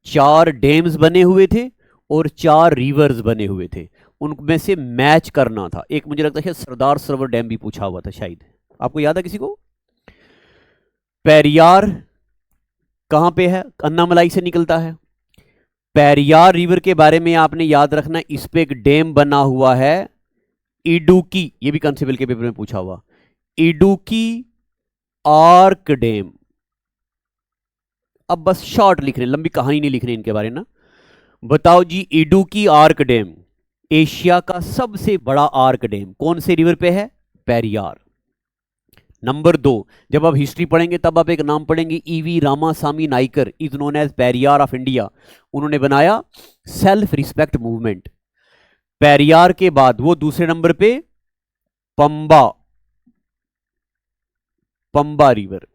4 डैम्स बने हुए थे और 4 रिवर्स बने हुए थे, उनमें से मैच करना था। एक मुझे लगता है सरदार सरोवर डैम भी पूछा हुआ था शायद, आपको याद है किसी को? पेरियार कहां पे है? अन्नामलाई से निकलता है। पेरियार रिवर के बारे में आपने याद रखना, इस पे एक डैम बना हुआ है इडुक्की, ये भी कांस्टेबल के पेपर में पूछा हुआ। Idukki arc dam. अब बस शॉर्ट लिख रहे हैं, लंबी कहानी नहीं लिख रहे इनके बारे में ना। बताओ जी, इडुक्की आर्क डैम एशिया का सबसे बड़ा आर्क डैम कौन से रिवर पे है? पेरियार। नंबर 2, जब आप हिस्ट्री पढ़ेंगे तब आप एक नाम पढ़ेंगे, EV Ramasamy Naicker is known as Periyar of India. उन्होंने बनाया सेल्फ रिस्पेक्ट मूवमेंट। पेरियार के बाद वो दूसरे नंबर पे पंबा। पंबा रिवर।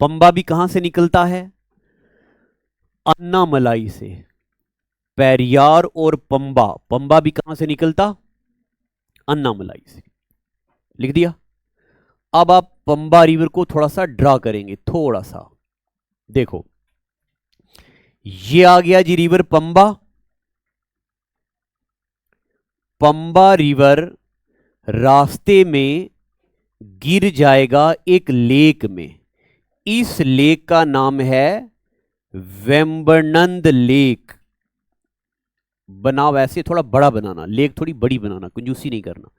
पंबा भी कहां से निकलता है? अन्नामलाई से। पेरियार और पंबा, पंबा भी कहां से निकलता? अन्नामलाई से। लिख दिया। अब आप पंबा रिवर को थोड़ा सा ड्रा करेंगे, थोड़ा सा देखो, ये आ गया जी रिवर पंबा। पंबा रिवर रास्ते में गिर जाएगा एक लेक में। इस लेक का नाम है वेम्बनंद लेक। बनाओ ऐसे, थोड़ा बड़ा बनाना, लेक थोड़ी बड़ी बनाना, कंजूसी नहीं करना।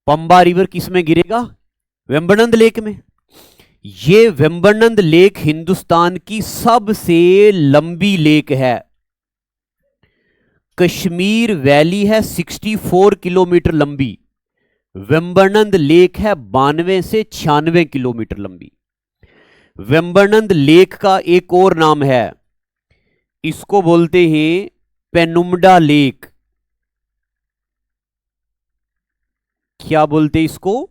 पंबा रिवर किस में गिरेगा? वेम्बनंद लेक में। ये वेम्बनंद लेक हिंदुस्तान की सबसे लंबी लेक है। कश्मीर वैली है 64 किलोमीटर लंबी, वेम्बनंद लेक है 92 से 96 किलोमीटर लंबी। वेम्बनंद लेक का एक और नाम है, इसको बोलते हैं पेनुम्डा लेक। क्या बोलते इसको?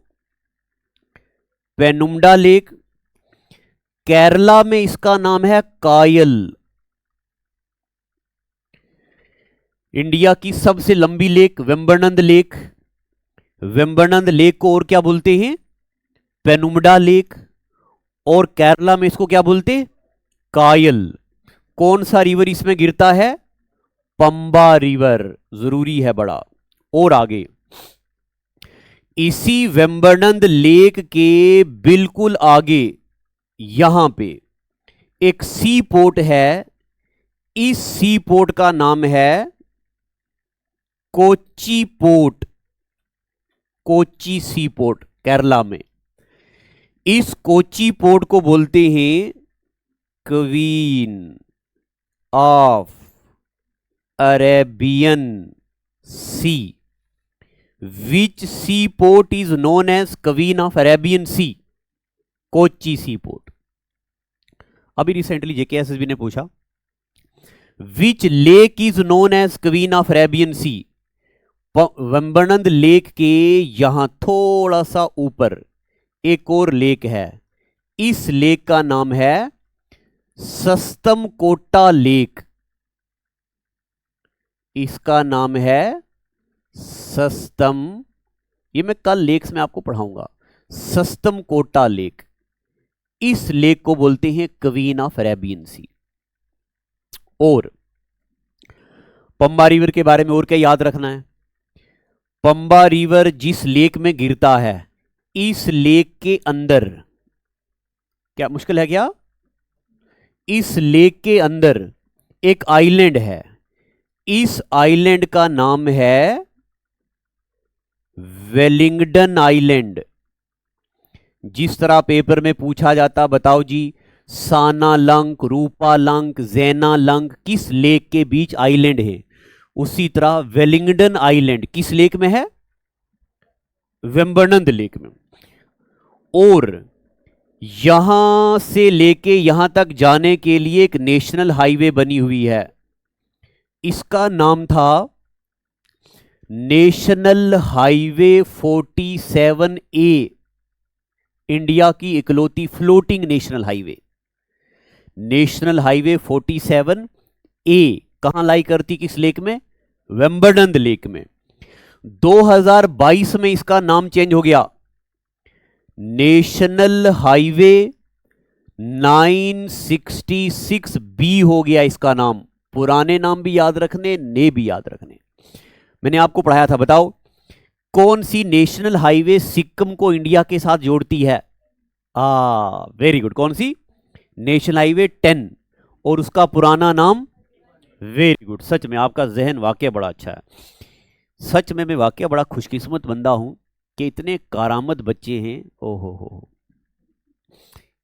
पेनुम्डा लेक। केरला में इसका नाम है कायल। इंडिया की सबसे लंबी लेक वेम्बनंद लेक। वेम्बनंद लेक को और क्या बोलते हैं? पेनुम्डा लेक। और केरला में इसको क्या बोलते? कायल। कौन सा रिवर इसमें गिरता है? पंबा रिवर। जरूरी है बड़ा। और आगे, इसी वेम्बनंद लेक के बिल्कुल आगे यहां पे एक सी पोर्ट है, इस सी पोर्ट का नाम है Kochi port, Kochi sea port Kerala में। इस कोच्चि पोर्ट को बोलते हैं queen of Arabian Sea. Which sea port is known as queen of Arabian Sea? Kochi sea port. अभी रिसेंटली जेकेएसएसबी ने पूछा, which lake is known as queen of Arabian Sea? Vembanad lake के यहां थोड़ा सा ऊपर एक और लेक है, इस लेक का नाम है सस्तम कोटा लेक। इसका नाम है सस्तम, ये मैं कल लेक्स में आपको पढ़ाऊंगा, सस्तम कोटा लेक। इस लेक को बोलते हैं क्वीन ऑफ अरेबियन सी। और पंबा रिवर के बारे में और क्या याद रखना है? पंबा रिवर जिस लेक में गिरता है, इस लेक के अंदर, क्या मुश्किल है क्या? इस लेक के अंदर एक आइलैंड है, इस आइलैंड का नाम है वेलिंगडन आइलैंड। जिस तरह पेपर में पूछा जाता, बताओ जी सानालंक, रूपालंक, ज़ेनालंक किस लेक के बीच आइलैंड है, उसी तरह वेलिंगडन आइलैंड किस लेक में है? वेम्बरनंद लेक में। और यहां से लेके यहां तक जाने के लिए एक नेशनल हाईवे बनी हुई है, इसका नाम था नेशनल हाईवे 47A। इंडिया की इकलौती floating national highway. National highway 47A कहां लाई करती, किस लेक में? वेम्बरनंद लेक में। 2022 में इसका नाम चेंज हो गया, नेशनल हाईवे 966B हो गया इसका नाम। पुराने नाम भी याद रखने, ने भी याद रखने। मैंने आपको पढ़ाया था, बताओ कौन सी नेशनल हाईवे सिक्किम को इंडिया के साथ जोड़ती है? वेरी गुड, कौन सी? नेशनल हाईवे 10, और उसका पुराना नाम? वेरी गुड, सच में आपका जहन वाकई बड़ा अच्छा है। सच में मैं वाकई बड़ा खुशकिस्मत बंदा हूं कि इतने कारामद बच्चे हैं। ओहो हो,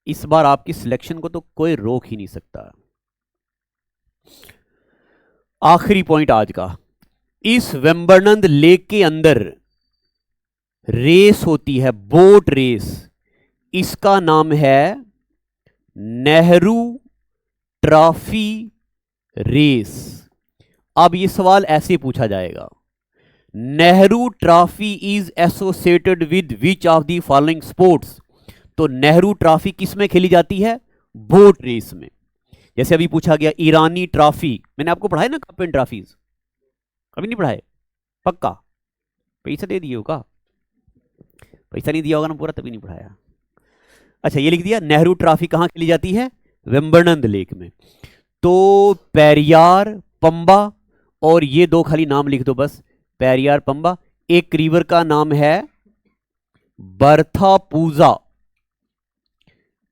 इस बार आपकी सिलेक्शन को तो कोई रोक ही नहीं सकता। आखिरी पॉइंट आज का, इस वेम्बरनंद लेक के अंदर रेस होती है, बोट रेस, इसका नाम है नेहरू ट्रॉफी रेस। अब ये सवाल ऐसे पूछा जाएगा, Nehru trophy is associated with which of the following sports? तो नेहरू ट्रॉफी किस में खेली जाती है? बोट रेस में। जैसे अभी पूछा गया ईरानी ट्रॉफी, मैंने आपको पढ़ाया ना कप एंड ट्रॉफीज, अभी नहीं पढ़ाए? पक्का पैसा दे दिए होगा, पैसा नहीं दिया होगा ना पूरा, तभी नहीं पढ़ाया। अच्छा, ये लिख दिया, नेहरू ट्रॉफी कहां खेली जाती है? वेम्बरनंद लेक में। तो पेरियार, पंबा, और ये दो खाली नाम लिख दो बस, पेरियार, पंबा। एक रिवर का नाम है बर्थापूजा,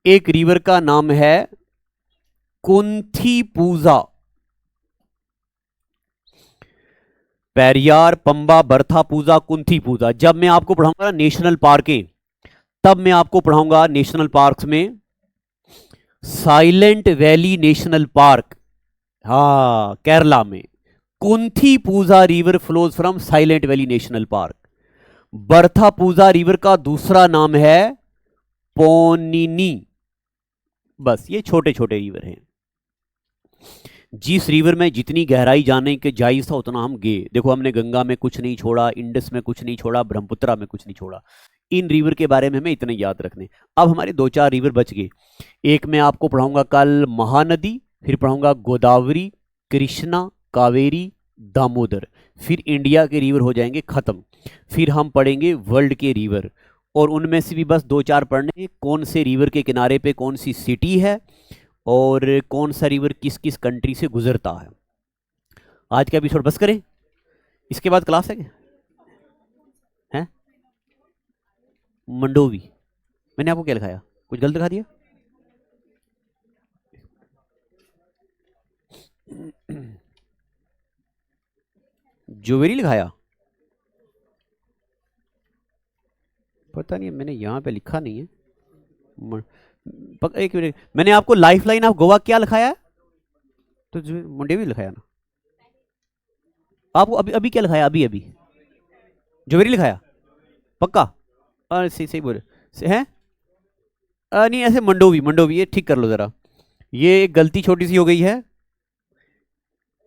एक रिवर का नाम है कुंथीपूजा। पेरियार, पंबा, बर्थापूजा, कुंथीपूजा। जब मैं आपको पढ़ाऊंगा नेशनल पार्कें, तब मैं आपको पढ़ाऊंगा नेशनल पार्क्स में Silent Valley National Park, Kerala में Kunthipuzha river flows from Silent Valley National Park. Bharathapuzha river का दूसरा नाम है पोनिनी। बस ये छोटे छोटे रिवर हैं। जिस रिवर में जितनी गहराई जाने के जायज था उतना हम गए। देखो, हमने गंगा में कुछ नहीं छोड़ा, इंडस में कुछ नहीं छोड़ा, ब्रह्मपुत्रा में कुछ नहीं छोड़ा। इन रिवर के बारे में हमें इतने याद रखने। अब हमारे 2-4 रिवर बच गए। एक मैं आपको पढ़ाऊंगा कल महानदी, फिर पढ़ाऊंगा गोदावरी, कृष्णा, कावेरी, दामोदर। फिर इंडिया के रिवर हो जाएंगे खत्म। फिर हम पढ़ेंगे वर्ल्ड के रिवर, और उनमें से भी बस 2-4 पढ़ने, कौन से रिवर के किनारे पे कौन सी सिटी है और कौन सा रिवर किस किस कंट्री से गुजरता है। आज का एपिसोड बस करें, इसके बाद क्लास है क्या? मंडोवी। मैंने आपको क्या लिखाया? कुछ गलत दिखा दिया? जोवेरी लिखाया, पता नहीं, मैंने यहां पे लिखा नहीं है। एक मिनट, मैंने आपको लाइफ लाइन ऑफ गोवा क्या लिखाया है? तो मंडोवी लिखाया ना आपको? अभी अभी क्या लिखाया? अभी अभी जोवेरी लिखाया पक्का? सही सही बोले हैं। नहीं ऐसे मंडोवी, मंडोवी, ये ठीक कर लो जरा, ये एक गलती छोटी सी हो गई है।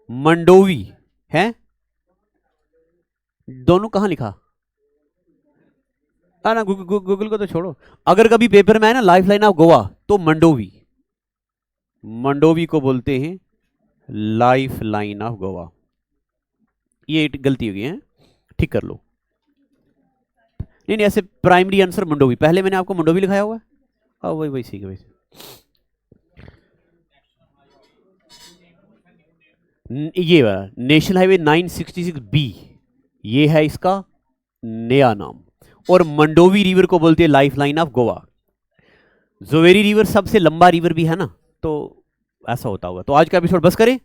मंडोवी है, दोनों कहां लिखा? ना गूगल को तो छोड़ो, अगर कभी पेपर में है ना लाइफ लाइन ऑफ गोवा तो मंडोवी, मंडोवी को बोलते हैं लाइफ लाइन ऑफ गोवा। ये गलती हो गई है, ठीक कर लो। नहीं नहीं, ऐसे प्राइमरी आंसर मंडोवी, पहले मैंने आपको मंडोवी लिखाया हुआ है। वही वही ठीक है वही। ये नेशनल हाईवे 966B, ये है इसका नया नाम। और मंडोवी रिवर को बोलते हैं life line of Goa. Zuari river सबसे लंबा रिवर भी है ना, तो ऐसा होता होगा। तो आज का एपिसोड बस करें।